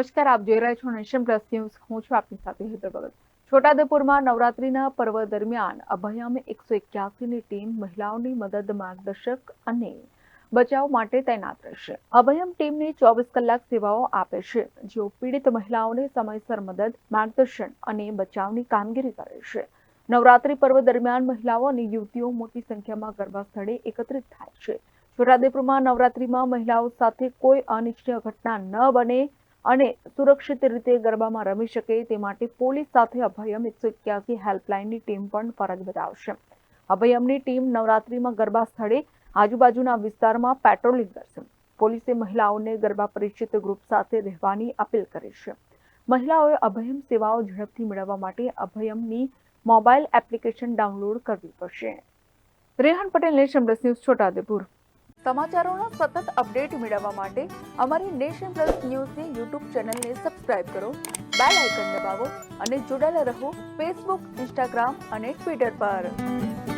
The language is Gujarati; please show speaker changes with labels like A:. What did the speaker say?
A: નમસ્કાર, આપ જોઈ રહ્યા છો નેશન પ્લસ ન્યૂઝ. હું છું આપની સાથે હેતર ભગત. છોટાઉદેપુરમાં નવરાત્રીના પર્વ દરમિયાન અભયમ 181ની ટીમ મહિલાઓની મદદ, માર્ગદર્શક અને બચાવ માટે તૈનાત રહેશે. અભયમ ટીમની 24 કલાક સેવાઓ આપે છે, જેઓ પીડિત મહિલાઓને સમયસર મદદ, માર્ગદર્શન અને બચાવની કામગીરી કરે છે. નવરાત્રી પર્વ દરમિયાન મહિલાઓ અને યુવતીઓ મોટી સંખ્યામાં ગરબા સ્થળે એકત્રિત થાય છે. છોટાઉદેપુરમાં નવરાત્રીમાં મહિલાઓ સાથે કોઈ અનિચ્છનીય ઘટના ન બને અને સુરક્ષિત રીતે ગરબામાં રમી શકે તે માટે પોલીસ સાથે અભયમ 181 હેલ્પલાઇનની ટીમ પણ ફરજ બજાવશે. અભયમની ટીમ નવરાત્રીમાં ગરબા સ્થળે આજુબાજુના વિસ્તારમાં પેટ્રોલિંગ કરશે. પોલીસે મહિલાઓને ગરબા પરિચિત ગ્રુપ સાથે રહેવાની અપીલ કરી છે. મહિલાઓએ અભયમ સેવાઓ ઝડપથી મેળવવા માટે અભયમની મોબાઈલ એપ્લિકેશન ડાઉનલોડ કરવી પડશે. Rehan Patel, nation plus news, Chhota Udaipur. સમાચારોના સતત અપડેટ મેળવવા માટે અમારી નેશન પ્લસ ન્યૂઝની યુટ્યુબ ચેનલને સબસ્ક્રાઇબ કરો, બેલ આઇકન દબાવો અને જોડાયેલા રહો ફેસબુક, ઇન્સ્ટાગ્રામ અને ટ્વિટર પર.